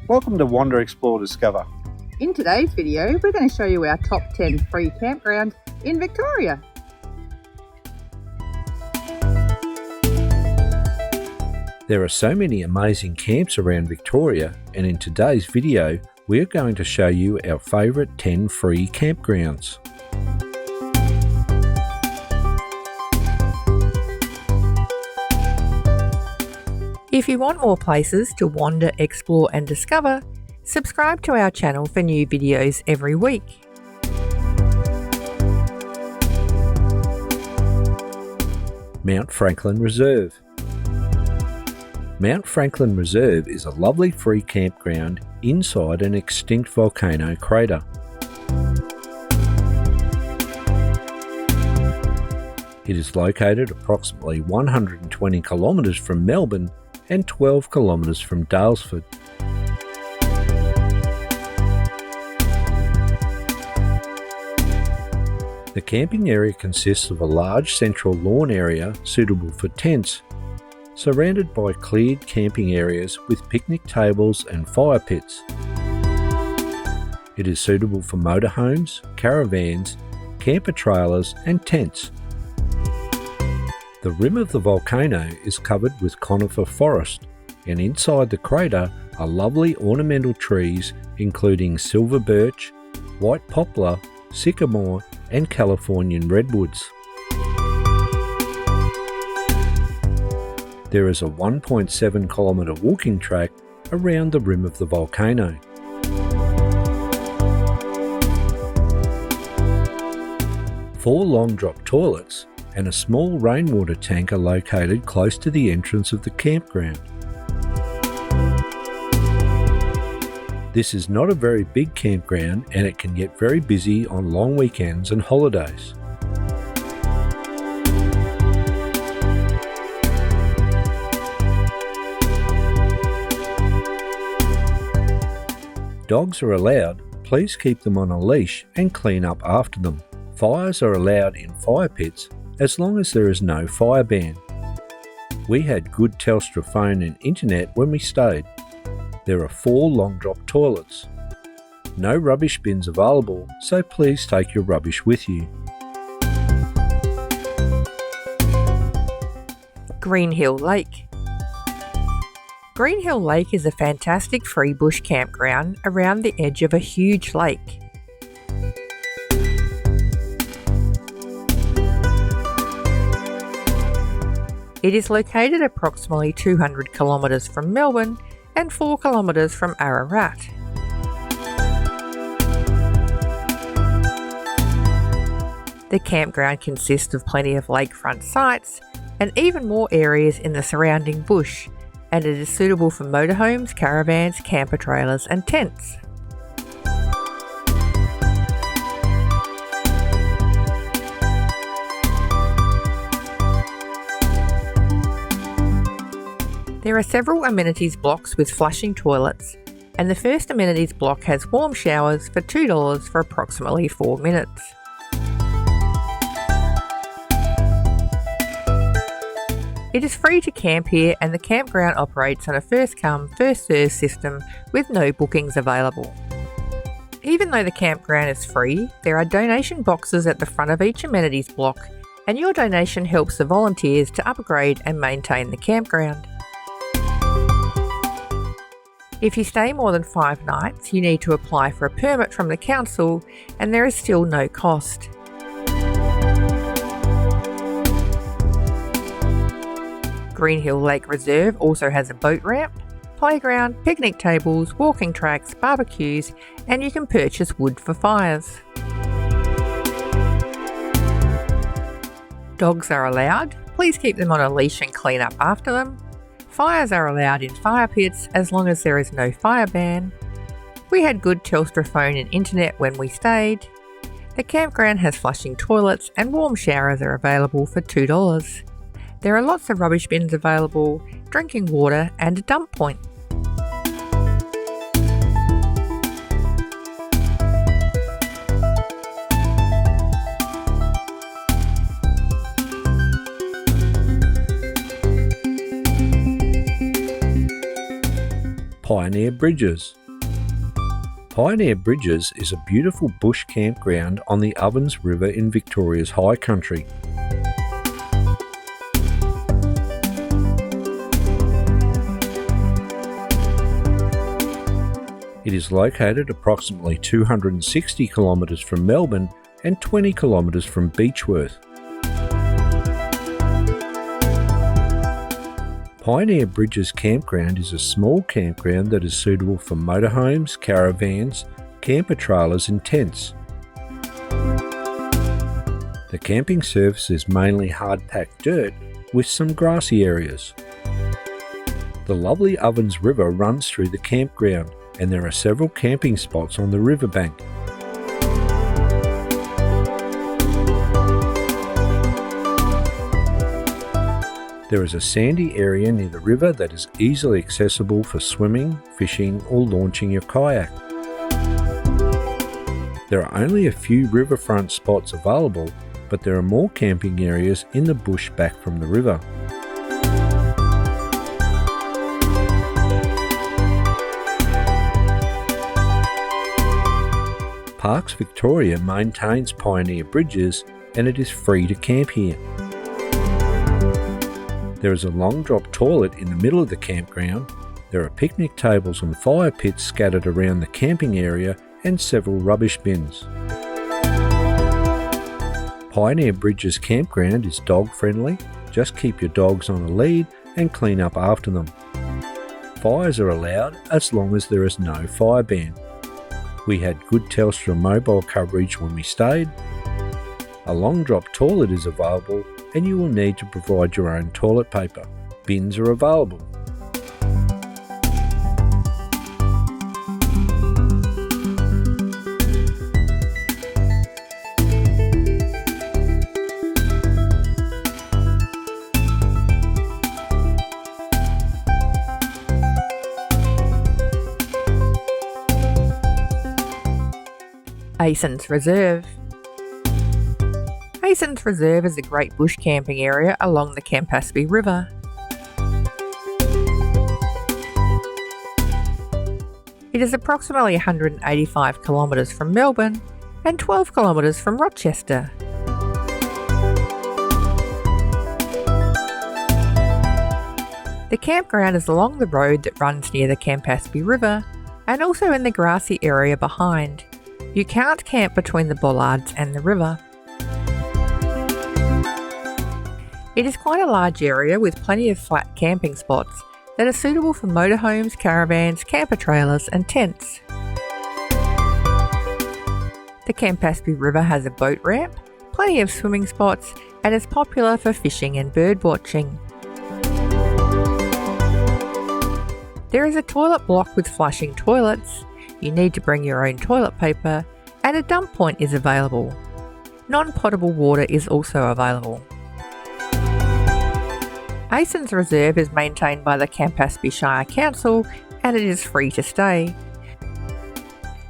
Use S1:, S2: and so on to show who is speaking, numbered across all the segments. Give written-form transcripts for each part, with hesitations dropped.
S1: Welcome to Wander, Explore, Discover.
S2: In today's video, we're going to show you our top 10 free campgrounds in Victoria.
S3: There are so many amazing camps around Victoria, and in today's video, we're going to show you our favourite 10 free campgrounds.
S4: If you want more places to wander, explore and discover, subscribe to our channel for new videos every week.
S3: Mount Franklin Reserve. Mount Franklin Reserve is a lovely free campground inside an extinct volcano crater. It is located approximately 120 kilometres from Melbourne and 12 kilometres from Daylesford. The camping area consists of a large central lawn area suitable for tents, surrounded by cleared camping areas with picnic tables and fire pits. It is suitable for motorhomes, caravans, camper trailers and tents. The rim of the volcano is covered with conifer forest, and inside the crater are lovely ornamental trees including silver birch, white poplar, sycamore and Californian redwoods. There is a 1.7 kilometre walking track around the rim of the volcano. Four long drop toilets and a small rainwater tank are located close to the entrance of the campground. This is not a very big campground and it can get very busy on long weekends and holidays. Dogs are allowed, please keep them on a leash and clean up after them. Fires are allowed in fire pits as long as there is no fire ban. We had good Telstra phone and internet when we stayed. There are 4 long drop toilets. No rubbish bins available, so please take your rubbish with you.
S4: Green Hill Lake. Green Hill Lake is a fantastic free bush campground around the edge of a huge lake. It is located approximately 200 kilometres from Melbourne and 4 kilometres from Ararat. The campground consists of plenty of lakefront sites and even more areas in the surrounding bush, and it is suitable for motorhomes, caravans, camper trailers and tents. There are several amenities blocks with flushing toilets, and the first amenities block has warm showers for $2 for approximately 4 minutes. It is free to camp here, and the campground operates on a first-come, first-served system with no bookings available. Even though the campground is free, there are donation boxes at the front of each amenities block, and your donation helps the volunteers to upgrade and maintain the campground. If you stay more than 5 nights, you need to apply for a permit from the council, and there is still no cost. Green Hill Lake Reserve also has a boat ramp, playground, picnic tables, walking tracks, barbecues, and you can purchase wood for fires. Dogs are allowed. Please keep them on a leash and clean up after them. Fires are allowed in fire pits as long as there is no fire ban. We had good Telstra phone and internet when we stayed. The campground has flushing toilets and warm showers are available for $2. There are lots of rubbish bins available, drinking water and a dump point.
S3: Pioneer Bridges. Pioneer Bridges is a beautiful bush campground on the Aysons River in Victoria's high country. It is located approximately 260 kilometres from Melbourne and 20 kilometres from Beechworth. Pioneer Bridges Campground is a small campground that is suitable for motorhomes, caravans, camper trailers and tents. The camping surface is mainly hard-packed dirt with some grassy areas. The lovely Aysons River runs through the campground, and there are several camping spots on the riverbank. There is a sandy area near the river that is easily accessible for swimming, fishing or launching your kayak. There are only a few riverfront spots available, but there are more camping areas in the bush back from the river. Parks Victoria maintains Pioneer Bridges and it is free to camp here. There is a long drop toilet in the middle of the campground. There are picnic tables and fire pits scattered around the camping area and several rubbish bins. Pioneer Bridges Campground is dog friendly. Just keep your dogs on a lead and clean up after them. Fires are allowed as long as there is no fire ban. We had good Telstra mobile coverage when we stayed. A long drop toilet is available and you will need to provide your own toilet paper. Bins are available.
S4: Aysons Reserve. Aysons Reserve is a great bush camping area along the Campaspe River. It is approximately 185 kilometres from Melbourne and 12 kilometres from Rochester. The campground is along the road that runs near the Campaspe River and also in the grassy area behind. You can't camp between the bollards and the river. It is quite a large area with plenty of flat camping spots that are suitable for motorhomes, caravans, camper trailers and tents. The Campaspe River has a boat ramp, plenty of swimming spots and is popular for fishing and bird watching. There is a toilet block with flushing toilets. You need to bring your own toilet paper and a dump point is available. Non-potable water is also available. Aysons Reserve is maintained by the Campaspe Shire Council and it is free to stay.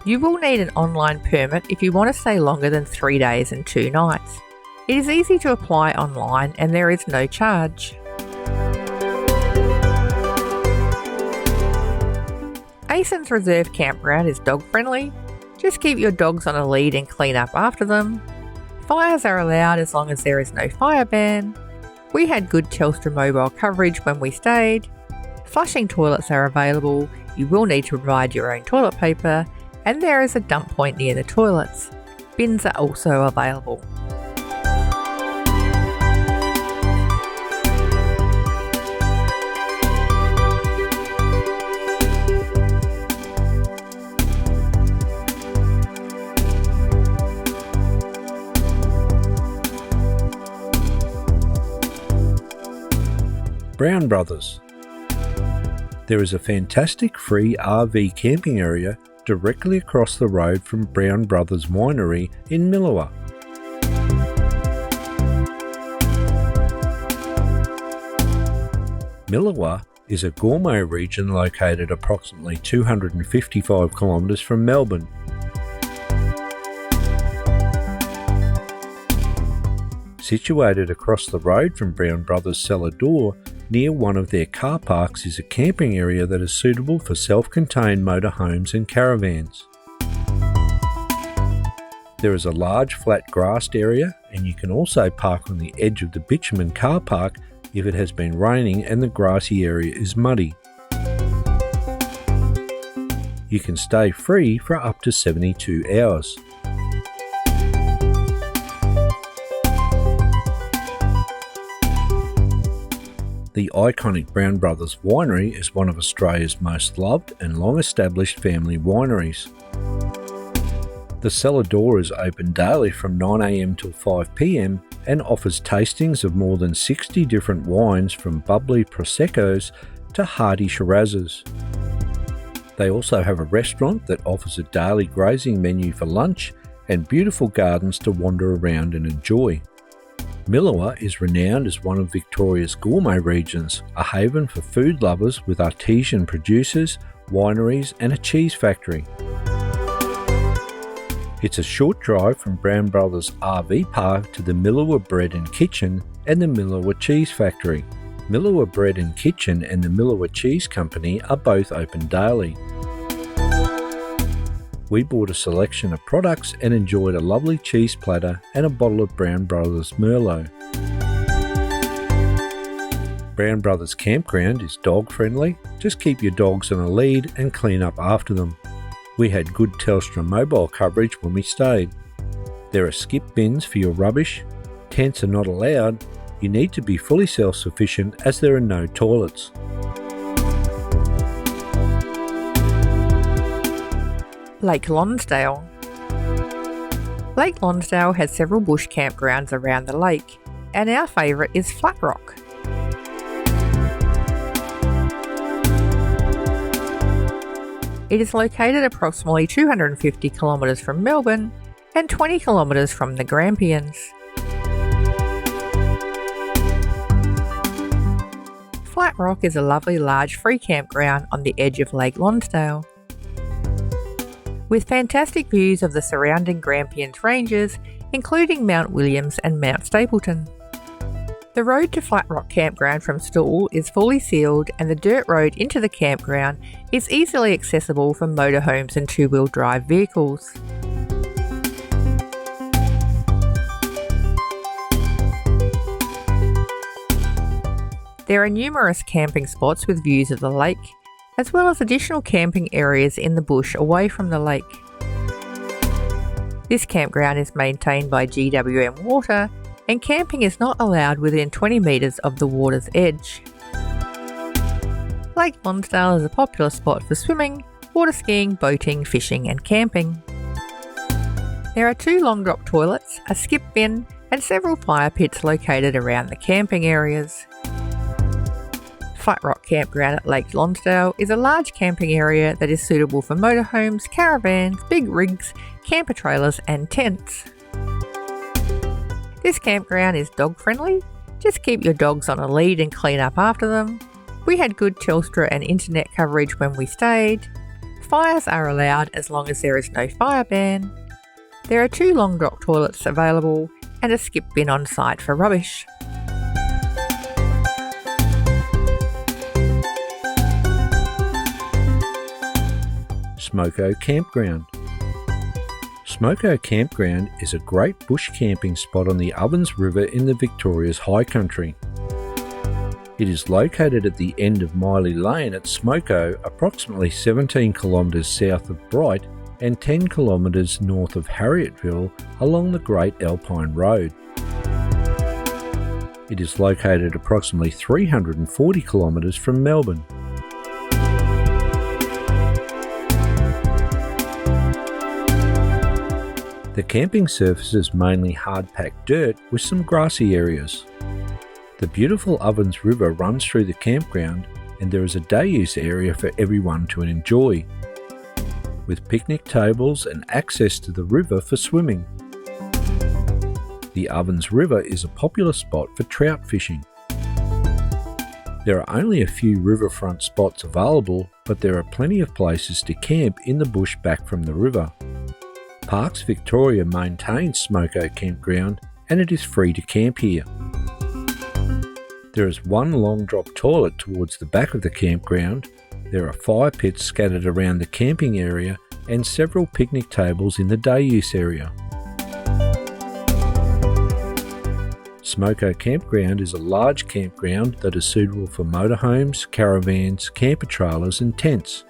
S4: You will need an online permit if you want to stay longer than 3 days and 2 nights. It is easy to apply online and there is no charge. Aysons Reserve Campground is dog friendly. Just keep your dogs on a lead and clean up after them. Fires are allowed as long as there is no fire ban. We had good Telstra mobile coverage when we stayed. Flushing toilets are available. You will need to provide your own toilet paper and there is a dump point near the toilets. Bins are also available.
S3: Brown Brothers. There is a fantastic free RV camping area directly across the road from Brown Brothers Winery in Millawa. Millawa is a gourmet region located approximately 255 kilometres from Melbourne. Situated across the road from Brown Brothers' cellar door, near one of their car parks is a camping area that is suitable for self-contained motorhomes and caravans. There is a large flat grassed area, and you can also park on the edge of the bitumen car park if it has been raining and the grassy area is muddy. You can stay free for up to 72 hours. The iconic Brown Brothers Winery is one of Australia's most loved and long-established family wineries. The cellar door is open daily from 9 a.m. till 5 p.m. and offers tastings of more than 60 different wines from bubbly Proseccos to hearty Shirazes. They also have a restaurant that offers a daily grazing menu for lunch and beautiful gardens to wander around and enjoy. Milawa is renowned as one of Victoria's gourmet regions, a haven for food lovers with artisan producers, wineries and a cheese factory. It's a short drive from Brown Brothers RV Park to the Milawa Bread and Kitchen and the Milawa Cheese Factory. Milawa Bread and Kitchen and the Milawa Cheese Company are both open daily. We bought a selection of products and enjoyed a lovely cheese platter and a bottle of Brown Brothers Merlot. Brown Brothers Campground is dog friendly. Just keep your dogs on a lead and clean up after them. We had good Telstra mobile coverage when we stayed. There are skip bins for your rubbish. Tents are not allowed. You need to be fully self-sufficient as there are no toilets.
S4: Lake Lonsdale. Lake Lonsdale has several bush campgrounds around the lake, and our favourite is Flat Rock. It is located approximately 250 kilometres from Melbourne and 20 kilometres from the Grampians. Flat Rock is a lovely large free campground on the edge of Lake Lonsdale, with fantastic views of the surrounding Grampians ranges, including Mount Williams and Mount Stapleton. The road to Flat Rock Campground from Stool is fully sealed, and the dirt road into the campground is easily accessible for motorhomes and two-wheel drive vehicles. There are numerous camping spots with views of the lake, as well as additional camping areas in the bush away from the lake. This campground is maintained by GWM Water, and camping is not allowed within 20 metres of the water's edge. Lake Lonsdale is a popular spot for swimming, water skiing, boating, fishing and camping. There are 2 long drop toilets, a skip bin and several fire pits located around the camping areas. Flat Rock Campground at Lake Lonsdale is a large camping area that is suitable for motorhomes, caravans, big rigs, camper trailers and tents. This campground is dog friendly. Just keep your dogs on a lead and clean up after them. We had good Telstra and internet coverage when we stayed. Fires are allowed as long as there is no fire ban. There are 2 long drop toilets available and a skip bin on site for rubbish.
S3: Smoko Campground. Smoko Campground is a great bush camping spot on the Aysons River in the Victoria's High Country. It is located at the end of Miley Lane at Smoko, approximately 17 kilometres south of Bright and 10 kilometres north of Harrietville along the Great Alpine Road. It is located approximately 340 kilometres from Melbourne. The camping surface is mainly hard-packed dirt with some grassy areas. The beautiful Aysons River runs through the campground, and there is a day-use area for everyone to enjoy, with picnic tables and access to the river for swimming. The Aysons River is a popular spot for trout fishing. There are only a few riverfront spots available, but there are plenty of places to camp in the bush back from the river. Parks Victoria maintains Smoko Campground, and it is free to camp here. There is one long drop toilet towards the back of the campground. There are fire pits scattered around the camping area and several picnic tables in the day use area. Smoko Campground is a large campground that is suitable for motorhomes, caravans, camper trailers and tents.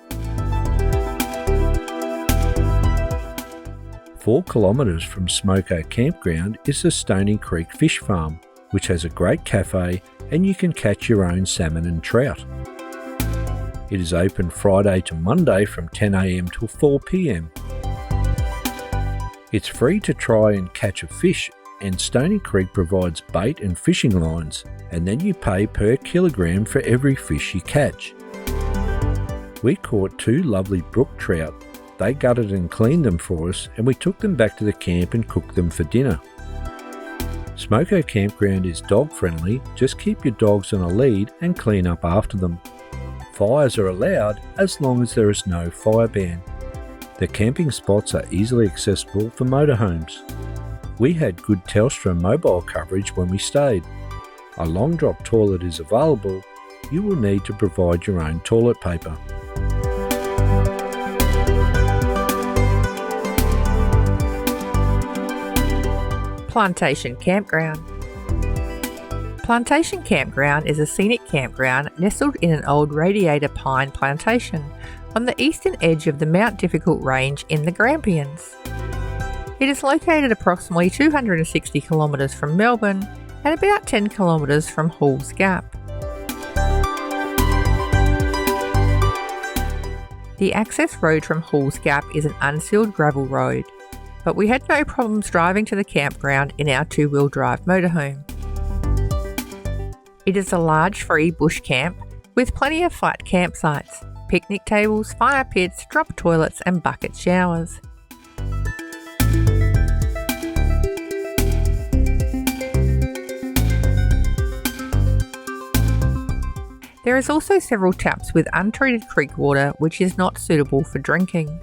S3: 4 kilometres from Smoko Campground is the Stony Creek Fish Farm, which has a great cafe and you can catch your own salmon and trout. It is open Friday to Monday from 10 a.m. till 4 p.m. It's free to try and catch a fish, and Stony Creek provides bait and fishing lines, and then you pay per kilogram for every fish you catch. We caught 2 lovely brook trout. They gutted and cleaned them for us, and we took them back to the camp and cooked them for dinner. Smoko Campground is dog friendly. Just keep your dogs on a lead and clean up after them. Fires are allowed as long as there is no fire ban. The camping spots are easily accessible for motorhomes. We had good Telstra mobile coverage when we stayed. A long drop toilet is available. You will need to provide your own toilet paper.
S4: Plantation Campground. Plantation Campground is a scenic campground nestled in an old radiator pine plantation on the eastern edge of the Mount Difficult Range in the Grampians. It is located approximately 260 kilometres from Melbourne and about 10 kilometres from Halls Gap. The access road from Halls Gap is an unsealed gravel road, but we had no problems driving to the campground in our 2-wheel drive motorhome. It is a large free bush camp with plenty of flat campsites, picnic tables, fire pits, drop toilets and bucket showers. There is also several taps with untreated creek water which is not suitable for drinking.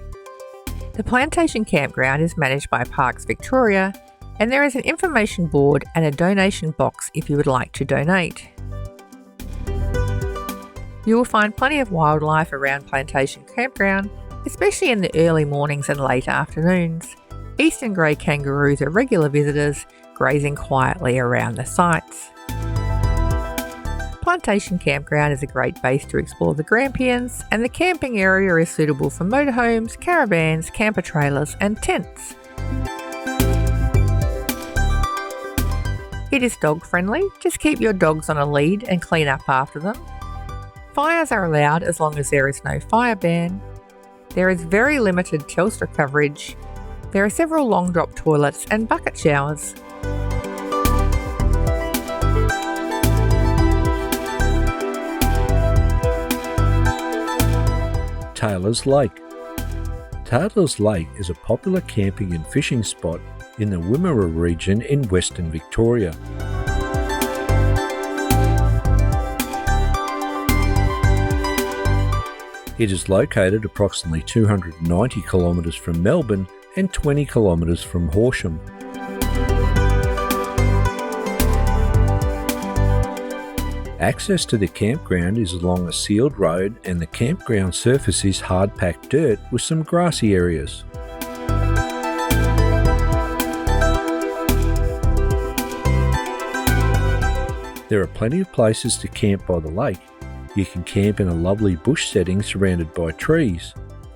S4: The Plantation Campground is managed by Parks Victoria, and there is an information board and a donation box if you would like to donate. You will find plenty of wildlife around Plantation Campground, especially in the early mornings and late afternoons. Eastern grey kangaroos are regular visitors, grazing quietly around the sites. Plantation Campground is a great base to explore the Grampians, and the camping area is suitable for motorhomes, caravans, camper trailers and tents. It is dog friendly. Just keep your dogs on a lead and clean up after them. Fires are allowed as long as there is no fire ban. There is very limited Telstra coverage. There are several long drop toilets and bucket showers.
S3: Taylor's Lake. Taylor's Lake is a popular camping and fishing spot in the Wimmera region in Western Victoria. It is located approximately 290 kilometres from Melbourne and 20 kilometres from Horsham. Access to the campground is along a sealed road, and the campground surface is hard-packed dirt with some grassy areas. There are plenty of places to camp by the lake. You can camp in a lovely bush setting surrounded by trees.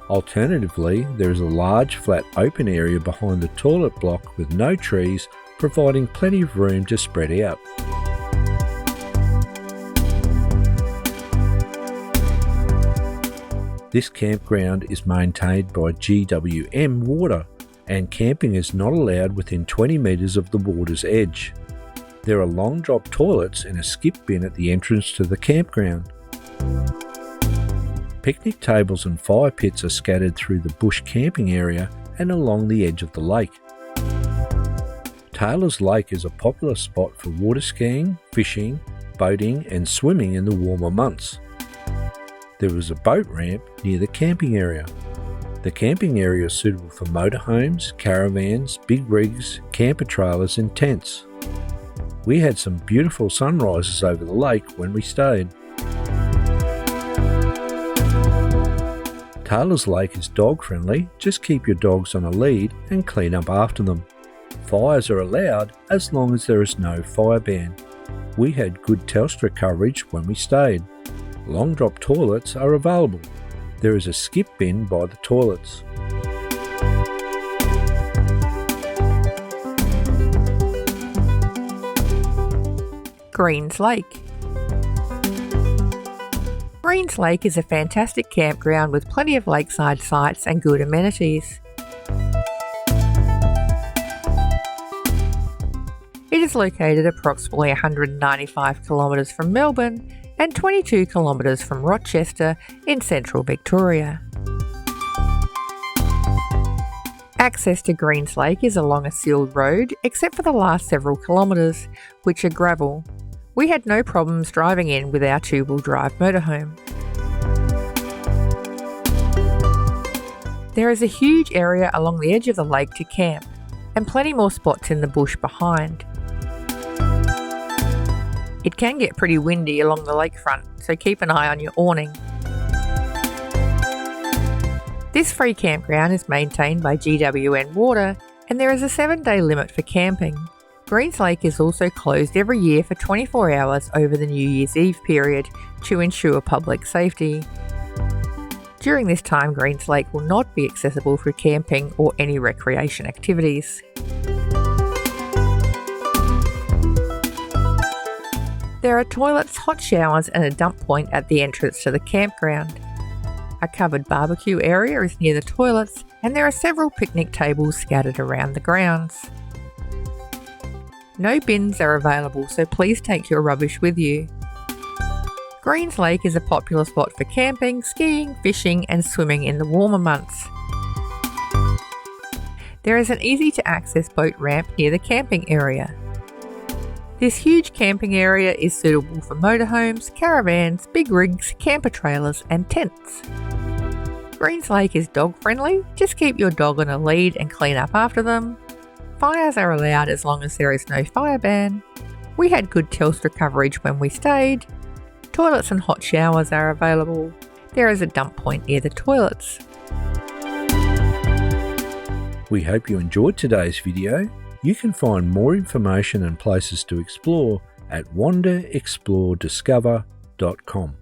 S3: Alternatively, there is a large flat open area behind the toilet block with no trees, providing plenty of room to spread out. This campground is maintained by GWM Water, and camping is not allowed within 20 metres of the water's edge. There are long drop toilets and a skip bin at the entrance to the campground. Picnic tables and fire pits are scattered through the bush camping area and along the edge of the lake. Taylor's Lake is a popular spot for water skiing, fishing, boating and swimming in the warmer months. There is a boat ramp near the camping area. The camping area is suitable for motorhomes, caravans, big rigs, camper trailers and tents. We had some beautiful sunrises over the lake when we stayed. Taylor's Lake is dog friendly, just keep your dogs on a lead and clean up after them. Fires are allowed as long as there is no fire ban. We had good Telstra coverage when we stayed. Long drop toilets are available. There is a skip bin by the toilets.
S4: Greens Lake. Greens Lake is a fantastic campground with plenty of lakeside sites and good amenities. It is located approximately 195 kilometres from Melbourne and 22 kilometres from Rochester in central Victoria. Access to Greens Lake is along a sealed road except for the last several kilometres, which are gravel. We had no problems driving in with our two-wheel drive motorhome. There is a huge area along the edge of the lake to camp, and plenty more spots in the bush behind. It can get pretty windy along the lakefront, so keep an eye on your awning. This free campground is maintained by GWN Water, and there is a 7-day limit for camping. Greens Lake is also closed every year for 24 hours over the New Year's Eve period to ensure public safety. During this time, Greens Lake will not be accessible for camping or any recreation activities. There are toilets, hot showers and a dump point at the entrance to the campground. A covered barbecue area is near the toilets, and there are several picnic tables scattered around the grounds. No bins are available, so please take your rubbish with you. Greens Lake is a popular spot for camping, skiing, fishing and swimming in the warmer months. There is an easy to access boat ramp near the camping area. This huge camping area is suitable for motorhomes, caravans, big rigs, camper trailers and tents. Greens Lake is dog friendly, just keep your dog on a lead and clean up after them. Fires are allowed as long as there is no fire ban. We had good Telstra coverage when we stayed. Toilets and hot showers are available. There is a dump point near the toilets.
S3: We hope you enjoyed today's video. You can find more information and places to explore at wanderexplorediscover.com.